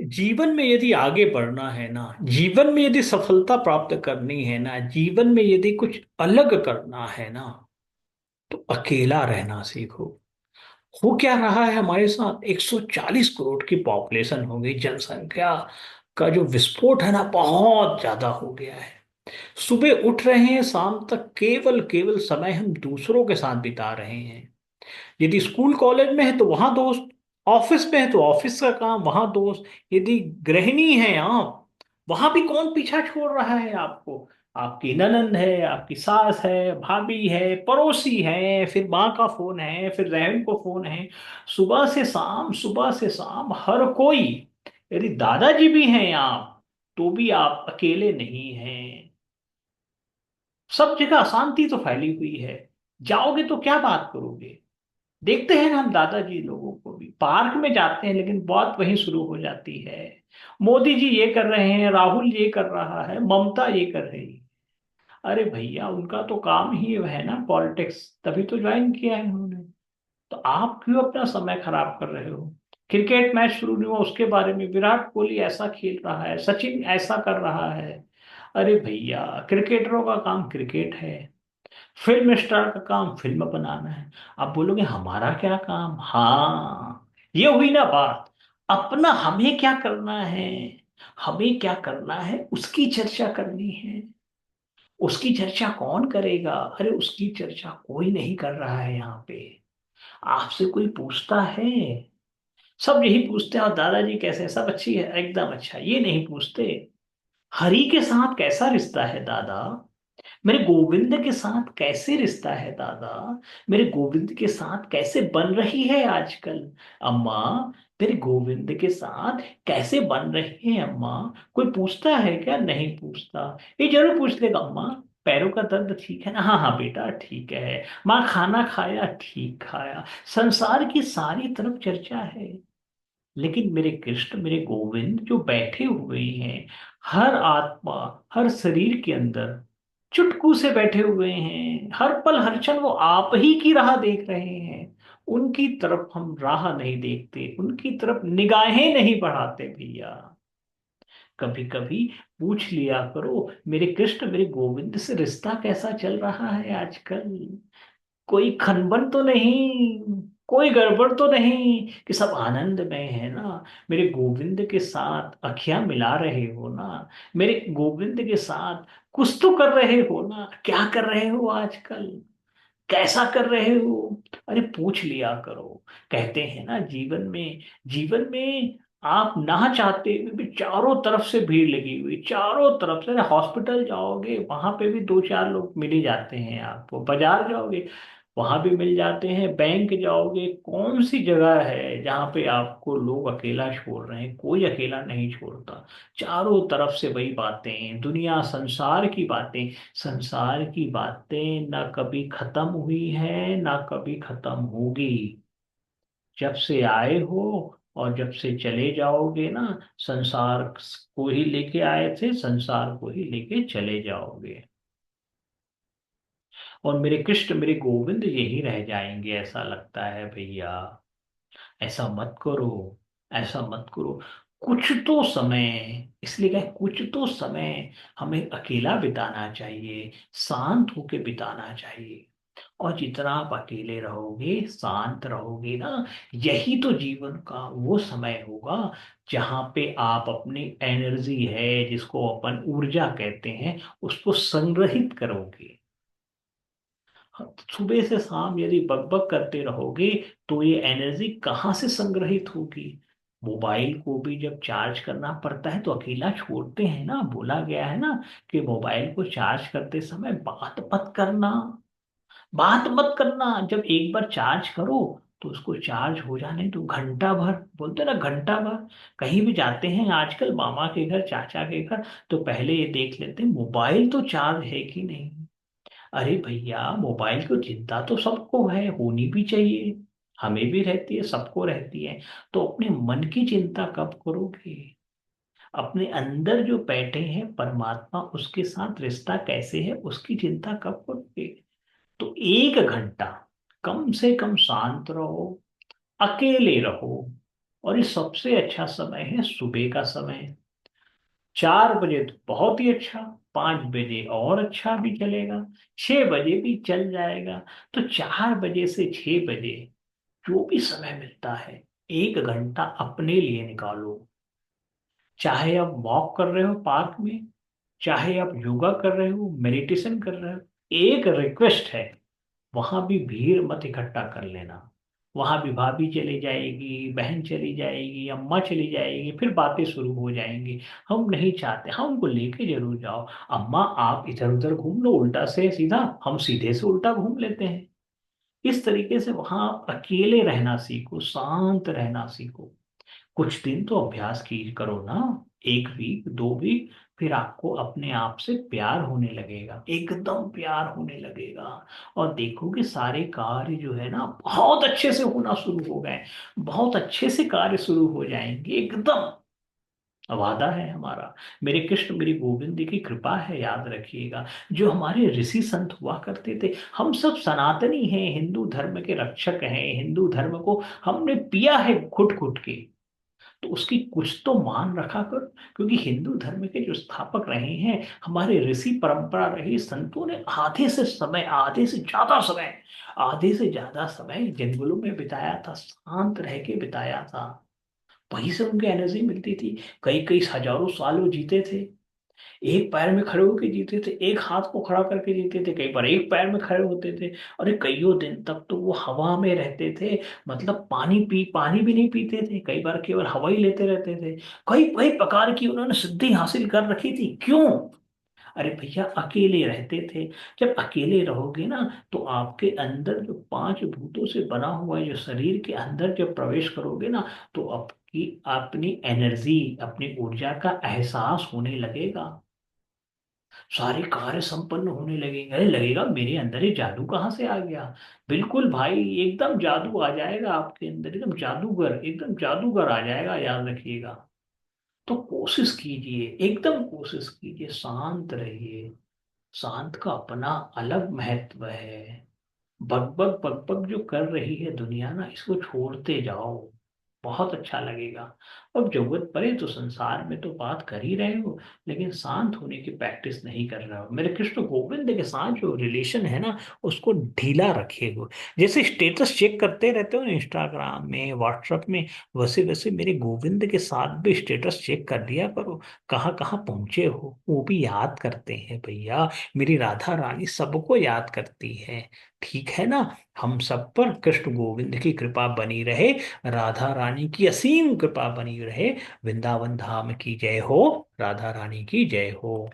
जीवन में यदि आगे बढ़ना है ना, जीवन में यदि सफलता प्राप्त करनी है ना, जीवन में यदि कुछ अलग करना है ना, तो अकेला रहना सीखो। हो क्या रहा है हमारे साथ, 140 करोड़ की पॉपुलेशन हो गई, जनसंख्या का जो विस्फोट है ना बहुत ज्यादा हो गया है। सुबह उठ रहे हैं, शाम तक केवल केवल समय हम दूसरों के साथ बिता रहे हैं। यदि स्कूल कॉलेज में है तो वहां दोस्त, ऑफिस में है तो ऑफिस का काम वहां दोस्त, यदि गृहिणी है आप, वहां भी कौन पीछा छोड़ रहा है आपको। आपकी ननंद है, आपकी सास है, भाभी है, पड़ोसी है, फिर माँ का फोन है, फिर बहन को फोन है। सुबह से शाम, सुबह से शाम हर कोई। यदि दादाजी भी हैं आप, तो भी आप अकेले नहीं हैं। सब जगह अशांति तो फैली हुई है। जाओगे तो क्या बात करोगे। देखते हैं ना हम दादाजी लोगों को भी, पार्क में जाते हैं लेकिन बात वहीं शुरू हो जाती है। मोदी जी ये कर रहे हैं, राहुल ये कर रहा है, ममता ये कर रही है। अरे भैया, उनका तो काम ही है ना पॉलिटिक्स, तभी तो ज्वाइन किया है उन्होंने। तो आप क्यों अपना समय खराब कर रहे हो। क्रिकेट मैच शुरू नहीं हुआ उसके बारे में, विराट कोहली ऐसा खेल रहा है, सचिन ऐसा कर रहा है। अरे भैया, क्रिकेटरों का काम क्रिकेट है, फिल्म स्टार का काम फिल्म बनाना है। आप बोलोगे हमारा क्या काम, हाँ, ये हुई ना बात। अपना हमें क्या करना है, हमें क्या करना है उसकी चर्चा करनी है। उसकी चर्चा कौन करेगा, अरे उसकी चर्चा कोई नहीं कर रहा है यहाँ पे। आपसे कोई पूछता है, सब यही पूछते हैं और दादाजी कैसे हैं, सब अच्छी है, एकदम अच्छा, ये नहीं पूछते हरि के साथ कैसा रिश्ता है दादा, मेरे गोविंद के साथ कैसे रिश्ता है दादा, मेरे गोविंद के साथ कैसे बन रही है आजकल अम्मा, मेरे गोविंद के साथ कैसे बन रही है अम्मा। कोई पूछता है क्या, नहीं पूछता। ये जरूर पूछ लेगा, अम्मा पैरों का दर्द ठीक है ना, हाँ हाँ बेटा ठीक है। माँ खाना खाया, ठीक खाया। संसार की सारी तरफ चर्चा है। लेकिन मेरे कृष्ण, मेरे गोविंद जो बैठे हुए हैं, हर आत्मा, हर शरीर के अंदर चुटकू से बैठे हुए हैं, हर पल हर क्षण वो आप ही की राह देख रहे हैं। उनकी तरफ हम राह नहीं देखते, उनकी तरफ निगाहें नहीं बढ़ाते भैया। कभी कभी पूछ लिया करो, मेरे कृष्ण मेरे गोविंद से रिश्ता कैसा चल रहा है आजकल। कोई खनबन तो नहीं, कोई गड़बड़ तो नहीं, कि सब आनंद में है ना। मेरे गोविंद के साथ अखियां मिला रहे हो ना, मेरे गोविंद के साथ कुछ तो कर रहे हो ना, क्या कर रहे हो आजकल, कैसा कर रहे हो। अरे पूछ लिया करो। कहते हैं ना जीवन में, जीवन में आप ना चाहते हुए भी चारों तरफ से भीड़ लगी हुई, चारों तरफ से। हॉस्पिटल जाओगे वहां पे भी दो चार लोग मिल ही जाते हैं आपको, बाजार जाओगे वहां भी मिल जाते हैं, बैंक जाओगे, कौन सी जगह है जहाँ पे आपको लोग अकेला छोड़ रहे हैं, कोई अकेला नहीं छोड़ता। चारों तरफ से वही बातें, दुनिया संसार की बातें। संसार की बातें ना कभी खत्म हुई है ना कभी खत्म होगी। जब से आए हो और जब से चले जाओगे ना, संसार को ही लेके आए थे, संसार को ही लेके चले जाओगे। और मेरे कृष्ण मेरे गोविंद यही रह जाएंगे ऐसा लगता है भैया। ऐसा मत करो, ऐसा मत करो। कुछ तो समय, इसलिए कहे कुछ तो समय हमें अकेला बिताना चाहिए, शांत होके बिताना चाहिए। और जितना आप अकेले रहोगे, शांत रहोगे ना, यही तो जीवन का वो समय होगा जहां पे आप अपनी एनर्जी है, जिसको अपन ऊर्जा कहते हैं, उसको संग्रहित करोगे। सुबह से शाम यदि बकबक करते रहोगे तो ये एनर्जी कहाँ से संग्रहित होगी। मोबाइल को भी जब चार्ज करना पड़ता है तो अकेला छोड़ते हैं ना, बोला गया है ना कि मोबाइल को चार्ज करते समय बात मत करना, बात मत करना। जब एक बार चार्ज करो तो उसको चार्ज हो जाने दो, घंटा भर बोलते ना, घंटा भर। कहीं भी जाते हैं आजकल मामा के घर, चाचा के घर, तो पहले ये देख लेते हैं मोबाइल तो चार्ज है कि नहीं। अरे भैया, मोबाइल की चिंता तो सबको है, होनी भी चाहिए, हमें भी रहती है, सबको रहती है। तो अपने मन की चिंता कब करोगे। अपने अंदर जो बैठे हैं परमात्मा, उसके साथ रिश्ता कैसे है उसकी चिंता कब करोगे। तो 1 घंटा कम से कम शांत रहो, अकेले रहो, और ये सबसे अच्छा समय है सुबह का समय। 4 बजे तो बहुत ही अच्छा, 5 बजे और अच्छा भी चलेगा, 6 बजे भी चल जाएगा। तो 4 बजे से 6 बजे जो भी समय मिलता है, 1 घंटा अपने लिए निकालो। चाहे आप वॉक कर रहे हो पार्क में, चाहे आप योगा कर रहे हो, मेडिटेशन कर रहे हो, एक रिक्वेस्ट है, वहां भी भीड़ मत इकट्ठा कर लेना। वहां भी भाभी चली जाएगी, बहन चली जाएगी, अम्मा चली जाएगी, फिर बातें शुरू हो जाएंगी। हम नहीं चाहते, हम उनको लेके जरूर जाओ। अम्मा आप इधर उधर घूम लो, उल्टा से सीधा, हम सीधे से उल्टा घूम लेते हैं। इस तरीके से वहां आप अकेले रहना सीखो, शांत रहना सीखो। कुछ दिन तो अभ्यास की करो ना, 1 वीक 2 वीक, फिर आपको अपने आप से प्यार होने लगेगा, एकदम प्यार होने लगेगा। और देखोगे सारे कार्य जो है ना बहुत अच्छे से होना शुरू हो गए, बहुत अच्छे से कार्य शुरू हो जाएंगे एकदम। वादा है हमारा। मेरे कृष्ण मेरी गोविंद की कृपा है, याद रखिएगा। जो हमारे ऋषि संत हुआ करते थे, हम सब सनातनी हैं, हिंदू धर्म के रक्षक हैं, हिंदू धर्म को हमने पिया है घुट घुट के। तो उसकी कुछ तो मान रखा कर, क्योंकि हिंदू धर्म के जो स्थापक रहे हैं, हमारे ऋषि परंपरा रही, संतों ने आधे से ज्यादा समय जंगलों में बिताया था, शांत रह के बिताया था। वहीं से उनकी एनर्जी मिलती थी। कई कई हजारों साल वो जीते थे, एक पैर में खड़े होकर जीते थे, एक हाथ को खड़ा करके जीते थे, कई बार एक पैर में खड़े होते थे। और ये कईयों दिन तक तो वो हवा में रहते थे, मतलब पानी भी नहीं पीते थे, कई बार केवल हवा ही लेते रहते थे। कई कई प्रकार की उन्होंने सिद्धि हासिल कर रखी थी। क्यों? अरे भैया अकेले रहते थे। जब अकेले रहोगे ना, तो आपके अंदर जो 5 भूतों से बना हुआ है, जो शरीर के अंदर जब प्रवेश करोगे ना, तो आपकी अपनी एनर्जी, अपनी ऊर्जा का एहसास होने लगेगा। सारे कार्य संपन्न होने लगेंगे। अरे लगेगा मेरे अंदर ये जादू कहाँ से आ गया। बिल्कुल भाई, एकदम जादू आ जाएगा आपके अंदर, एकदम जादूगर आ जाएगा, याद रखिएगा। तो कोशिश कीजिए, एकदम कोशिश कीजिए, शांत रहिए। शांत का अपना अलग महत्व है। बकबक बकबक जो कर रही है दुनिया ना, इसको छोड़ते जाओ, बहुत अच्छा लगेगा। अब जरूरत पड़े तो संसार में तो बात कर ही रहे हो, लेकिन शांत होने की प्रैक्टिस नहीं कर रहे हो। मेरे कृष्ण गोविंद के साथ जो रिलेशन है ना, उसको ढीला रखे हो। जैसे स्टेटस चेक करते रहते हो ना इंस्टाग्राम में, व्हाट्सएप में, वैसे वैसे मेरे गोविंद के साथ भी स्टेटस चेक कर लिया करो, कहाँ कहाँ पहुंचे हो। वो भी याद करते हैं भैया, मेरी राधा रानी सबको याद करती है। ठीक है ना? हम सब पर कृष्ण गोविंद की कृपा बनी रहे, राधा रानी की असीम कृपा बनी रहे। वृंदावन धाम की जय हो, राधा रानी की जय हो।